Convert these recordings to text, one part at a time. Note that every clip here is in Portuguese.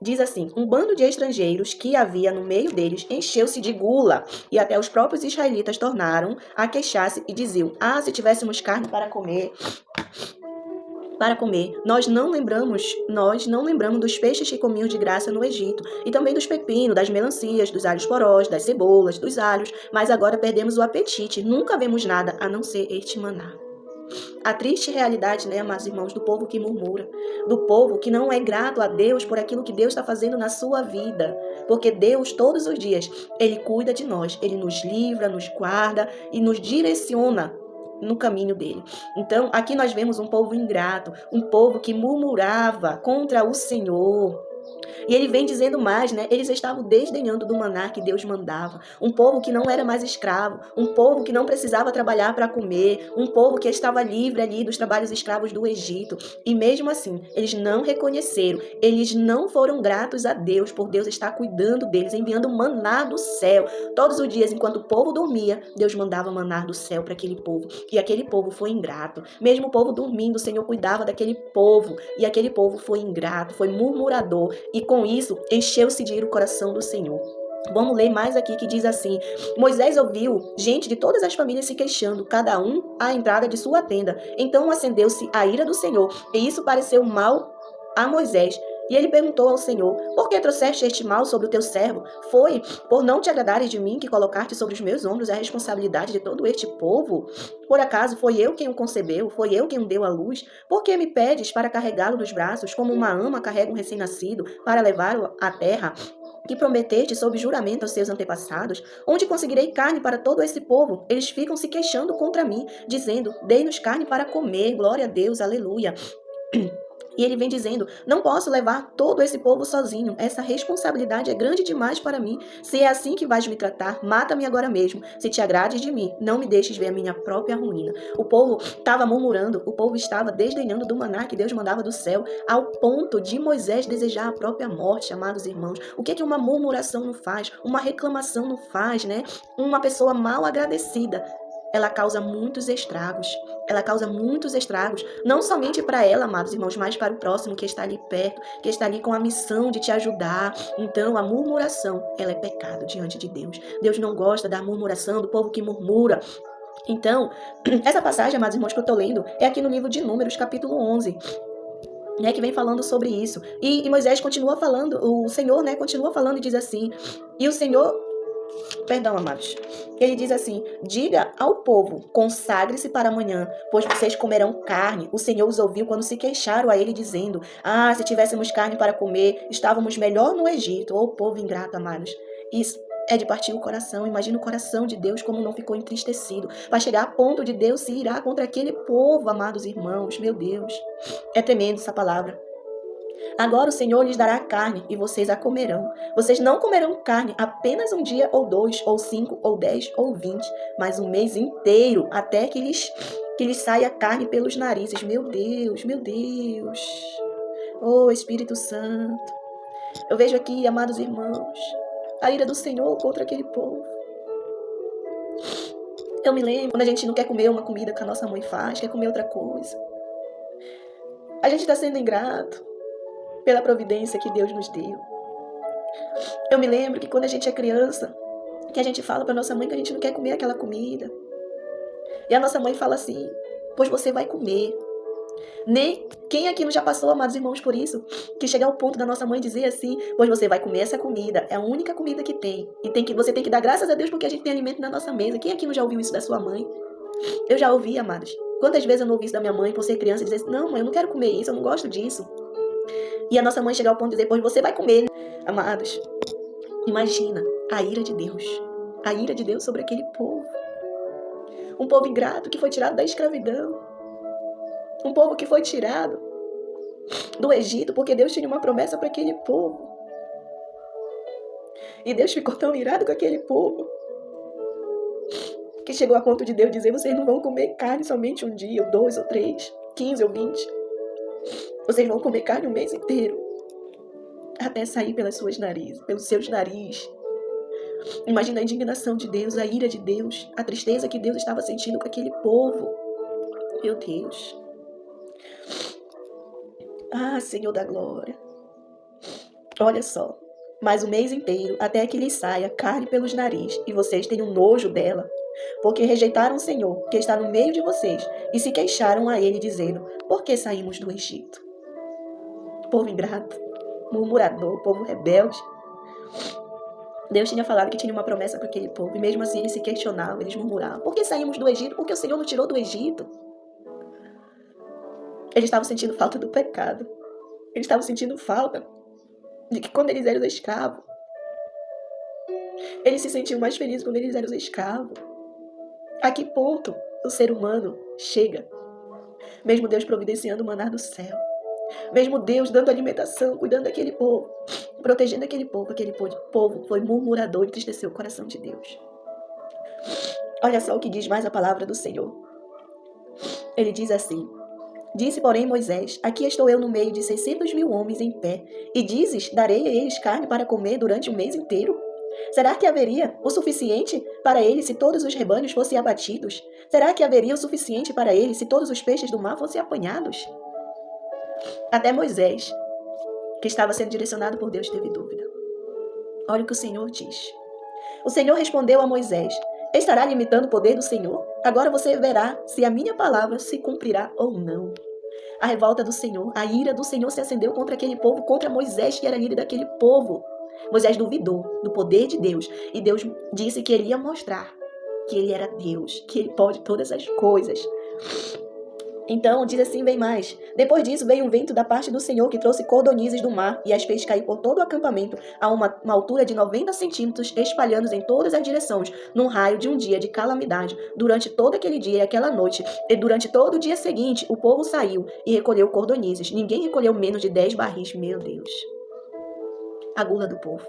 Diz assim: um bando de estrangeiros que havia no meio deles encheu-se de gula, e até os próprios israelitas tornaram a queixar-se e diziam: ah, se tivéssemos carne para comer, nós não lembramos dos peixes que comiam de graça no Egito, e também dos pepinos, das melancias, dos alhos porós, das cebolas, dos alhos, mas agora perdemos o apetite, nunca vemos nada a não ser este maná. A triste realidade, né, amados irmãos, do povo que murmura, do povo que não é grato a Deus por aquilo que Deus está fazendo na sua vida, porque Deus, todos os dias, Ele cuida de nós, Ele nos livra, nos guarda e nos direciona no caminho dele. Então, aqui nós vemos um povo ingrato, um povo que murmurava contra o Senhor. E ele vem dizendo mais, né? Eles estavam desdenhando do maná que Deus mandava. Um povo que não era mais escravo, um povo que não precisava trabalhar para comer, um povo que estava livre ali dos trabalhos escravos do Egito. E mesmo assim, eles não reconheceram, eles não foram gratos a Deus por Deus estar cuidando deles, enviando maná do céu. Todos os dias, enquanto o povo dormia, Deus mandava maná do céu para aquele povo. E aquele povo foi ingrato. Mesmo o povo dormindo, o Senhor cuidava daquele povo. E aquele povo foi ingrato, foi murmurador. E com isso, encheu-se de ira o coração do Senhor. Vamos ler mais aqui que diz assim: Moisés ouviu gente de todas as famílias se queixando, cada um à entrada de sua tenda. Então acendeu-se a ira do Senhor, e isso pareceu mal a Moisés. E ele perguntou ao Senhor: por que trouxeste este mal sobre o teu servo? Foi por não te agradares de mim que colocaste sobre os meus ombros a responsabilidade de todo este povo? Por acaso foi eu quem o concebeu? Foi eu quem o deu à luz? Por que me pedes para carregá-lo nos braços, como uma ama carrega um recém-nascido, para levá-lo à terra? Que prometeste sob juramento aos seus antepassados? Onde conseguirei carne para todo esse povo? Eles ficam se queixando contra mim, dizendo: dei-nos carne para comer, glória a Deus, aleluia. E ele vem dizendo: não posso levar todo esse povo sozinho. Essa responsabilidade é grande demais para mim. Se é assim que vais me tratar, mata-me agora mesmo. Se te agrades de mim, não me deixes ver a minha própria ruína. O povo estava murmurando, o povo estava desdenhando do maná que Deus mandava do céu, ao ponto de Moisés desejar a própria morte, amados irmãos. O que uma murmuração não faz? Uma reclamação não faz, né? Uma pessoa mal agradecida, ela causa muitos estragos. Ela causa muitos estragos, não somente para ela, amados irmãos, mas para o próximo que está ali perto, que está ali com a missão de te ajudar. Então, a murmuração, ela é pecado diante de Deus. Deus não gosta da murmuração, do povo que murmura. Então, essa passagem, amados irmãos, que eu estou lendo, é aqui no livro de Números, capítulo 11. Né, que vem falando sobre isso. E Moisés continua falando, o Senhor, né, continua falando e diz assim, e o Senhor... Perdão, amados. Ele diz assim: diga ao povo, consagre-se para amanhã, pois vocês comerão carne. O Senhor os ouviu quando se queixaram a ele, dizendo: ah, se tivéssemos carne para comer, estávamos melhor no Egito. Ô povo ingrato, amados. Isso é de partir o coração. Imagina o coração de Deus como não ficou entristecido, para chegar a ponto de Deus se irar contra aquele povo, amados irmãos. Meu Deus, é tremendo essa palavra. Agora o Senhor lhes dará carne e vocês a comerão. Vocês não comerão carne apenas um dia ou 2, ou 5, ou 10, ou 20, mas um mês inteiro, até que lhes saia carne pelos narizes. Meu Deus, meu Deus. Oh, Espírito Santo. Eu vejo aqui, amados irmãos, a ira do Senhor contra aquele povo. Eu me lembro quando a gente não quer comer uma comida que a nossa mãe faz, quer comer outra coisa. A gente está sendo ingrato pela providência que Deus nos deu. Eu me lembro que quando a gente é criança, que a gente fala para nossa mãe que a gente não quer comer aquela comida. E a nossa mãe fala assim: pois você vai comer. Nem quem aqui não já passou, amados irmãos, por isso? Que chega ao ponto da nossa mãe dizer assim: pois você vai comer essa comida. É a única comida que tem. E você tem que dar graças a Deus porque a gente tem alimento na nossa mesa. Quem aqui não já ouviu isso da sua mãe? Eu já ouvi, amados. Quantas vezes eu não ouvi isso da minha mãe por ser criança e dizer assim: não, mãe, eu não quero comer isso, eu não gosto disso. E a nossa mãe chegar ao ponto de dizer: pois você vai comer. Amados, imagina a ira de Deus. A ira de Deus sobre aquele povo. Um povo ingrato que foi tirado da escravidão. Um povo que foi tirado do Egito porque Deus tinha uma promessa para aquele povo. E Deus ficou tão irado com aquele povo que chegou a ponto de Deus dizer: vocês não vão comer carne somente um dia, ou 2, ou 3, 15 ou 20. Vocês vão comer carne um mês inteiro, até sair pelos seus narizes. Imagina a indignação de Deus, a ira de Deus, a tristeza que Deus estava sentindo com aquele povo. Meu Deus. Ah, Senhor da glória. Olha só, mas o mês inteiro, até que lhes saia carne pelos narizes, e vocês tenham nojo dela, porque rejeitaram o Senhor, que está no meio de vocês, e se queixaram a ele, dizendo: por que saímos do Egito? Povo ingrato, murmurador, povo rebelde. Deus tinha falado que tinha uma promessa para aquele povo, e mesmo assim eles se questionavam, eles murmuravam: por que saímos do Egito? Porque o Senhor nos tirou do Egito. Eles estavam sentindo falta do pecado. Eles estavam sentindo falta de que quando eles eram escravos, eles se sentiam mais felizes quando eles eram escravos. A que ponto o ser humano chega? Mesmo Deus providenciando o maná do céu, mesmo Deus dando alimentação, cuidando daquele povo, protegendo aquele povo foi murmurador e entristeceu o coração de Deus. Olha só o que diz mais a palavra do Senhor. Ele diz assim: disse, porém, Moisés: aqui estou eu no meio de 600.000 homens em pé, e dizes: darei a eles carne para comer durante o mês inteiro? Será que haveria o suficiente para eles se todos os rebanhos fossem abatidos? Será que haveria o suficiente para eles se todos os peixes do mar fossem apanhados? Até Moisés, que estava sendo direcionado por Deus, teve dúvida. Olha o que o Senhor diz. O Senhor respondeu a Moisés: estará limitando o poder do Senhor? Agora você verá se a minha palavra se cumprirá ou não. A revolta do Senhor, a ira do Senhor se acendeu contra aquele povo, contra Moisés, que era líder daquele povo. Moisés duvidou do poder de Deus, e Deus disse que ele ia mostrar que ele era Deus, que ele pode todas as coisas. Então, diz assim, vem mais. Depois disso, veio um vento da parte do Senhor que trouxe cordonizes do mar e as fez cair por todo o acampamento a uma altura de 90 centímetros, espalhando-se em todas as direções, num raio de um dia de calamidade. Durante todo aquele dia e aquela noite, e durante todo o dia seguinte, o povo saiu e recolheu cordonizes. Ninguém recolheu menos de 10 barris, meu Deus. A gula do povo.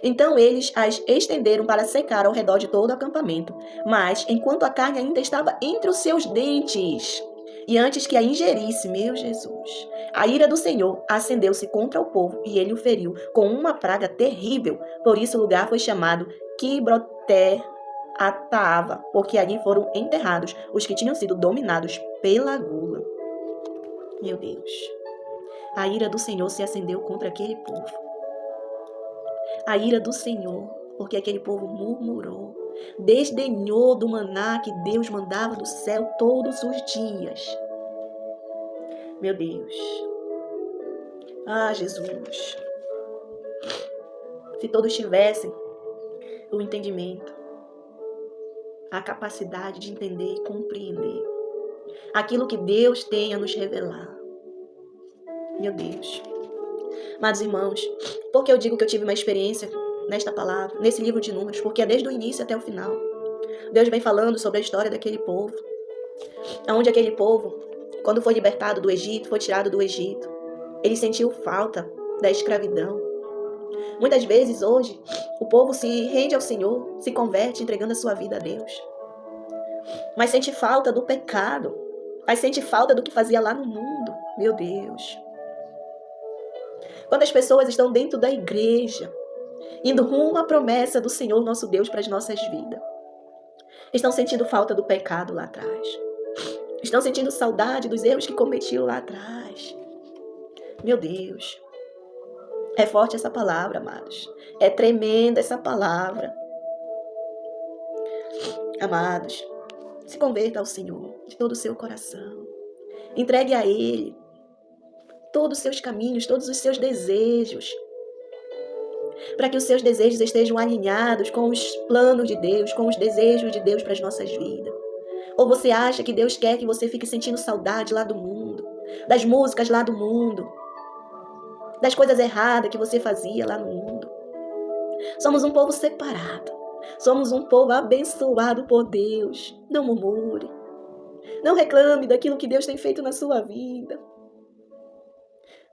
Então eles as estenderam para secar ao redor de todo o acampamento. Mas, enquanto a carne ainda estava entre os seus dentes, e antes que a ingerisse, meu Jesus, a ira do Senhor acendeu-se contra o povo e ele o feriu com uma praga terrível. Por isso o lugar foi chamado Quibroté Ataava, porque ali foram enterrados os que tinham sido dominados pela gula. Meu Deus, a ira do Senhor se acendeu contra aquele povo. A ira do Senhor, porque aquele povo murmurou, desdenhou do maná que Deus mandava do céu todos os dias. Meu Deus. Ah, Jesus. Se todos tivessem o entendimento, a capacidade de entender e compreender aquilo que Deus tem a nos revelar. Meu Deus. Amados irmãos, por que eu digo que eu tive uma experiência nesta palavra, nesse livro de Números? Porque é desde o início até o final. Deus vem falando sobre a história daquele povo. Onde aquele povo, quando foi libertado do Egito, foi tirado do Egito, ele sentiu falta da escravidão. Muitas vezes hoje, o povo se rende ao Senhor, se converte entregando a sua vida a Deus. Mas sente falta do pecado, mas sente falta do que fazia lá no mundo. Meu Deus. Quando as pessoas estão dentro da igreja, indo rumo à promessa do Senhor nosso Deus para as nossas vidas, estão sentindo falta do pecado lá atrás. Estão sentindo saudade dos erros que cometiam lá atrás. Meu Deus. É forte essa palavra, amados. É tremenda essa palavra. Amados, se converta ao Senhor de todo o seu coração. Entregue a Ele todos os seus caminhos, todos os seus desejos, para que os seus desejos estejam alinhados com os planos de Deus, com os desejos de Deus para as nossas vidas. Ou você acha que Deus quer que você fique sentindo saudade lá do mundo, das músicas lá do mundo, das coisas erradas que você fazia lá no mundo? Somos um povo separado. Somos um povo abençoado por Deus. Não murmure. Não reclame daquilo que Deus tem feito na sua vida.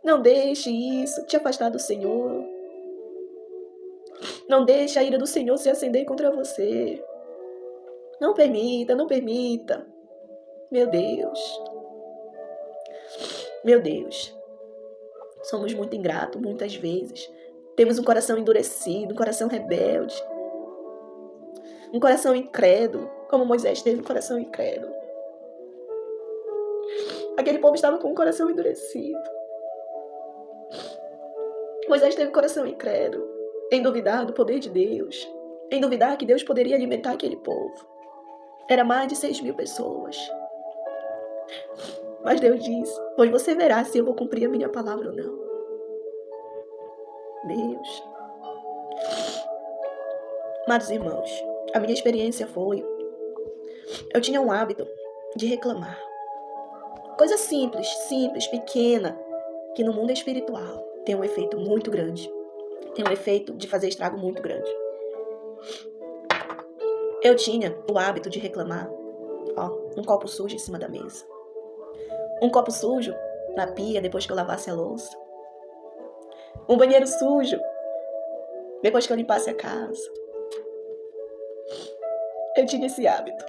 Não deixe isso te afastar do Senhor. Não deixe a ira do Senhor se acender contra você. Não permita, não permita. Meu Deus. Meu Deus. Somos muito ingratos muitas vezes. Temos um coração endurecido, um coração rebelde. Um coração incrédulo, como Moisés teve um coração incrédulo. Aquele povo estava com um coração endurecido. Moisés teve coração incrédulo, em duvidar do poder de Deus, em duvidar que Deus poderia alimentar aquele povo. Era mais de 6.000 pessoas. Mas Deus diz: pois você verá se eu vou cumprir a minha palavra ou não. Deus. Amados irmãos, a minha experiência foi: eu tinha um hábito de reclamar. Coisa simples, pequena, que no mundo espiritual tem um efeito muito grande. Tem um efeito de fazer estrago muito grande. Eu tinha o hábito de reclamar, um copo sujo em cima da mesa. Um copo sujo na pia depois que eu lavasse a louça. Um banheiro sujo depois que eu limpasse a casa. Eu tinha esse hábito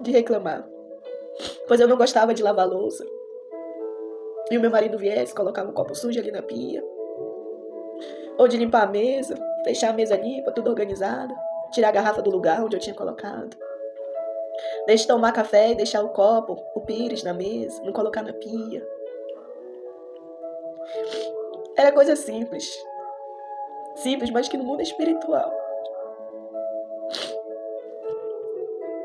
de reclamar, pois eu não gostava de lavar a louça. E o meu marido viesse, colocava um copo sujo ali na pia. Ou de limpar a mesa, deixar a mesa limpa, tudo organizado. Tirar a garrafa do lugar onde eu tinha colocado. Deixa tomar café e deixar o copo, o pires na mesa, não colocar na pia. Era coisa simples. Simples, mas que no mundo espiritual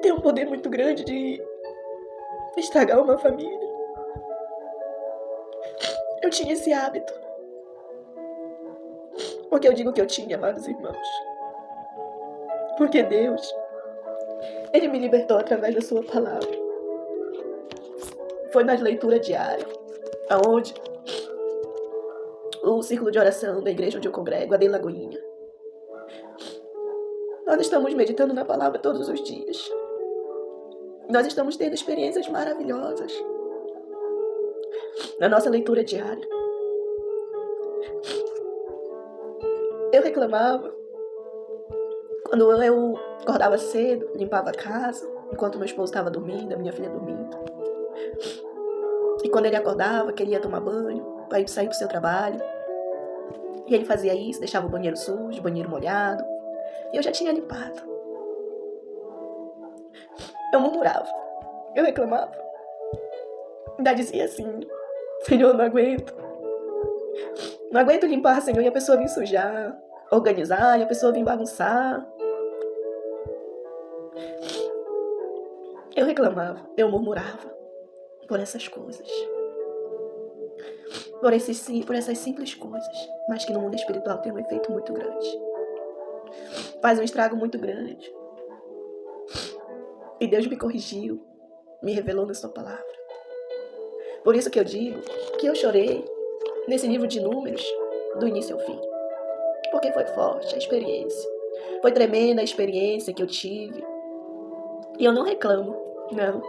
tem um poder muito grande de estragar uma família. Eu tinha esse hábito. Porque eu digo que eu tinha, amados irmãos. Porque Deus, Ele me libertou através da sua palavra. Foi nas leituras diárias, aonde o círculo de oração da igreja onde eu congrego, a de Lagoinha. Nós estamos meditando na palavra todos os dias. Nós estamos tendo experiências maravilhosas na nossa leitura diária. Eu reclamava quando eu acordava cedo, limpava a casa, enquanto meu esposo estava dormindo, a minha filha dormindo. E quando ele acordava, queria tomar banho, para ir sair para o seu trabalho. E ele fazia isso, deixava o banheiro sujo, o banheiro molhado. E eu já tinha limpado. Eu murmurava, eu reclamava. Ainda dizia assim: Senhor, não aguento. Não aguento limpar, Senhor, e a pessoa vir sujar, organizar, e a pessoa vir bagunçar. Eu reclamava, eu murmurava por essas coisas. Por essas simples coisas, mas que no mundo espiritual tem um efeito muito grande. Faz um estrago muito grande. E Deus me corrigiu, me revelou na sua palavra. Por isso que eu digo que eu chorei nesse livro de Números, do início ao fim. Porque foi forte a experiência. Foi tremenda a experiência que eu tive. E eu não reclamo, não.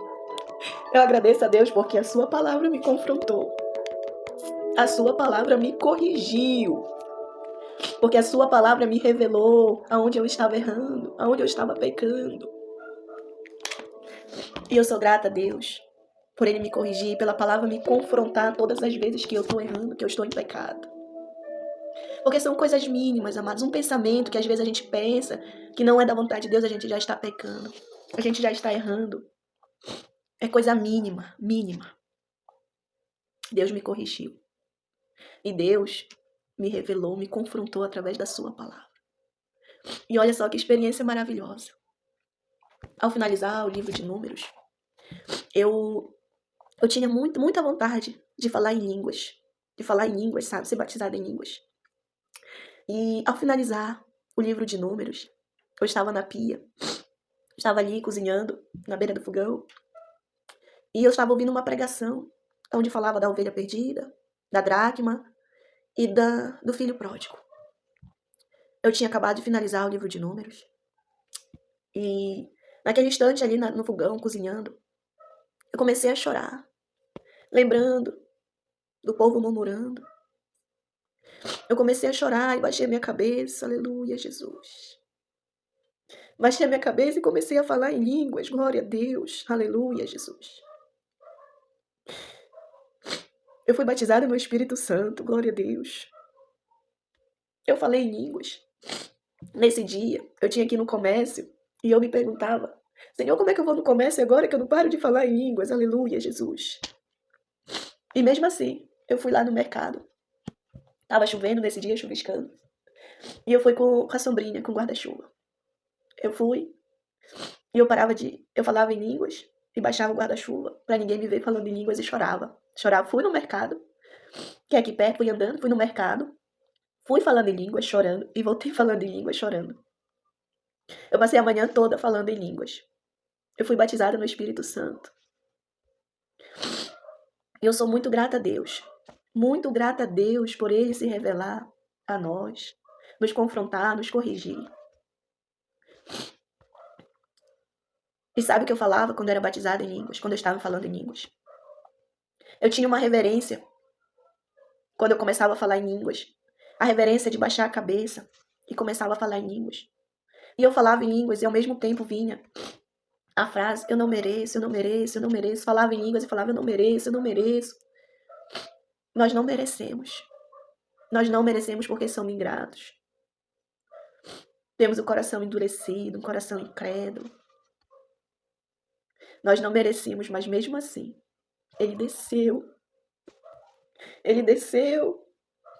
Eu agradeço a Deus porque a sua palavra me confrontou. A sua palavra me corrigiu. Porque a sua palavra me revelou aonde eu estava errando, aonde eu estava pecando. E eu sou grata a Deus por Ele me corrigir, pela palavra me confrontar todas as vezes que eu estou errando, que eu estou em pecado. Porque são coisas mínimas, amados. Um pensamento que às vezes a gente pensa que não é da vontade de Deus, a gente já está pecando. A gente já está errando. É coisa mínima, mínima. Deus me corrigiu. E Deus me revelou, me confrontou através da sua palavra. E olha só que experiência maravilhosa. Ao finalizar o livro de Números, eu tinha muita vontade de falar em línguas. De falar em línguas, sabe? Ser batizada em línguas. E ao finalizar o livro de Números, eu estava na pia. Estava ali cozinhando, na beira do fogão. E eu estava ouvindo uma pregação, onde falava da ovelha perdida, da dracma e do filho pródigo. Eu tinha acabado de finalizar o livro de Números. E naquele instante ali no fogão, cozinhando, eu comecei a chorar, lembrando do povo murmurando. Eu comecei a chorar e baixei a minha cabeça, aleluia, Jesus. Baixei a minha cabeça e comecei a falar em línguas, glória a Deus, aleluia, Jesus. Eu fui batizada no Espírito Santo, glória a Deus. Eu falei em línguas. Nesse dia, eu tinha que ir no comércio e eu me perguntava: Senhor, como é que eu vou no comércio agora que eu não paro de falar em línguas? Aleluia, Jesus. E mesmo assim, eu fui lá no mercado. Tava chovendo nesse dia, chuviscando. E eu fui com a sombrinha, com o guarda-chuva. Eu fui e eu falava em línguas e baixava o guarda-chuva pra ninguém me ver falando em línguas e chorava. Chorava, fui no mercado, que é aqui perto, fui andando, fui no mercado, fui falando em línguas, chorando, e voltei falando em línguas, chorando. Eu passei a manhã toda falando em línguas. Eu fui batizada no Espírito Santo. E eu sou muito grata a Deus por Ele se revelar a nós, nos confrontar, nos corrigir. E sabe o que eu falava quando eu era batizada em línguas, quando eu estava falando em línguas? Eu tinha uma reverência quando eu começava a falar em línguas. A reverência de baixar a cabeça e começava a falar em línguas. E eu falava em línguas e ao mesmo tempo vinha a frase, eu não mereço, eu não mereço, eu não mereço. Falava em línguas e falava, eu não mereço, eu não mereço. Nós não merecemos. Nós não merecemos porque somos ingratos. Temos o coração endurecido, um coração incrédulo. Nós não merecíamos, mas mesmo assim, Ele desceu. Ele desceu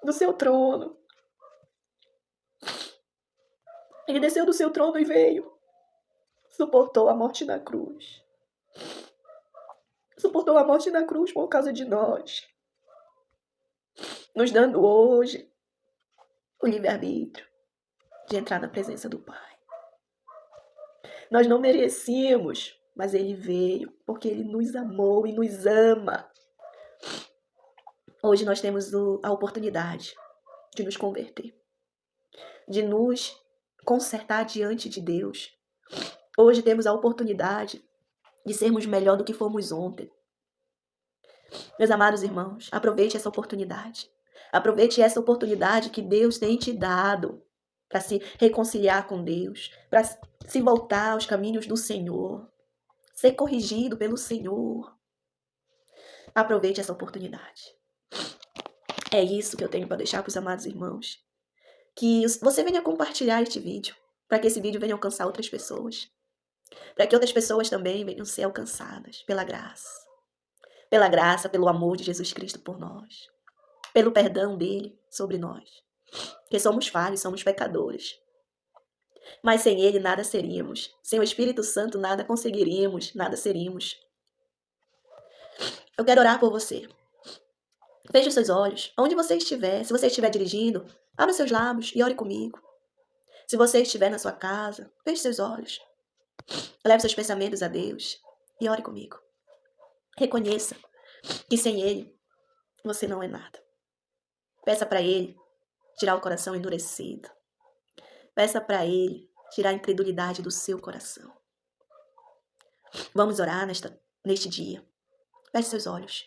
do seu trono. Ele desceu do seu trono e veio. Suportou a morte na cruz. Suportou a morte na cruz por causa de nós. Nos dando hoje o livre-arbítrio de entrar na presença do Pai. Nós não merecíamos, mas Ele veio porque Ele nos amou e nos ama. Hoje nós temos a oportunidade de nos converter, de nos consertar diante de Deus. Hoje temos a oportunidade de sermos melhor do que fomos ontem. Meus amados irmãos, aproveite essa oportunidade. Aproveite essa oportunidade que Deus tem te dado para se reconciliar com Deus, para se voltar aos caminhos do Senhor, ser corrigido pelo Senhor. Aproveite essa oportunidade. É isso que eu tenho para deixar para os amados irmãos. Que você venha compartilhar este vídeo, para que esse vídeo venha alcançar outras pessoas. Para que outras pessoas também venham ser alcançadas pela graça. Pela graça, pelo amor de Jesus Cristo por nós. Pelo perdão dele sobre nós. Porque somos falhos, somos pecadores. Mas sem ele nada seríamos. Sem o Espírito Santo nada conseguiríamos, nada seríamos. Eu quero orar por você. Feche os seus olhos. Onde você estiver, se você estiver dirigindo, abra os seus lábios e ore comigo. Se você estiver na sua casa, feche seus olhos. Leve seus pensamentos a Deus e ore comigo. Reconheça que sem Ele você não é nada. Peça para Ele tirar o coração endurecido. Peça para Ele tirar a incredulidade do seu coração. Vamos orar neste dia. Feche seus olhos.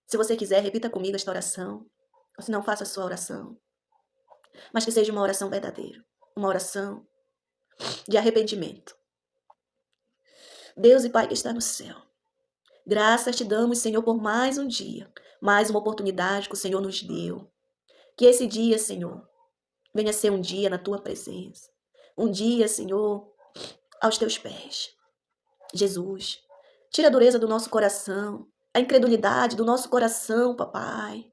Se você quiser, repita comigo esta oração. Ou se não, faça a sua oração. Mas que seja uma oração verdadeira. Uma oração de arrependimento. Deus e Pai que está no céu. Graças te damos, Senhor, por mais um dia. Mais uma oportunidade que o Senhor nos deu. Que esse dia, Senhor, venha ser um dia na tua presença. Um dia, Senhor, aos teus pés. Jesus, tira a dureza do nosso coração. A incredulidade do nosso coração, papai.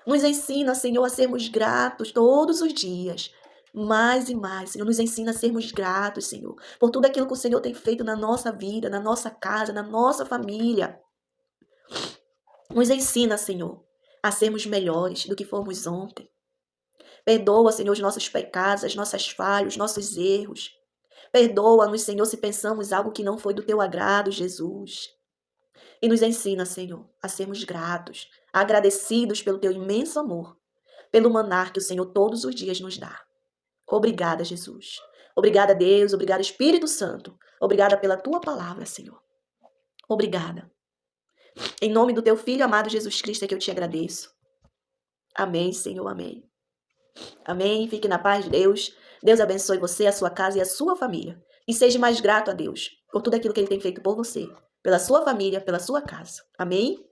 Nos ensina, Senhor, a sermos gratos todos os dias. Mais e mais, Senhor, nos ensina a sermos gratos, Senhor, por tudo aquilo que o Senhor tem feito na nossa vida, na nossa casa, na nossa família. Nos ensina, Senhor, a sermos melhores do que fomos ontem. Perdoa, Senhor, os nossos pecados, as nossas falhas, os nossos erros. Perdoa-nos, Senhor, se pensamos algo que não foi do teu agrado, Jesus. E nos ensina, Senhor, a sermos gratos, agradecidos pelo teu imenso amor, pelo manar que o Senhor todos os dias nos dá. Obrigada, Jesus. Obrigada, Deus. Obrigada, Espírito Santo. Obrigada pela tua palavra, Senhor. Obrigada. Em nome do teu Filho amado Jesus Cristo é que eu te agradeço. Amém, Senhor. Amém. Amém. Fique na paz de Deus. Deus abençoe você, a sua casa e a sua família. E seja mais grato a Deus por tudo aquilo que Ele tem feito por você, pela sua família, pela sua casa. Amém?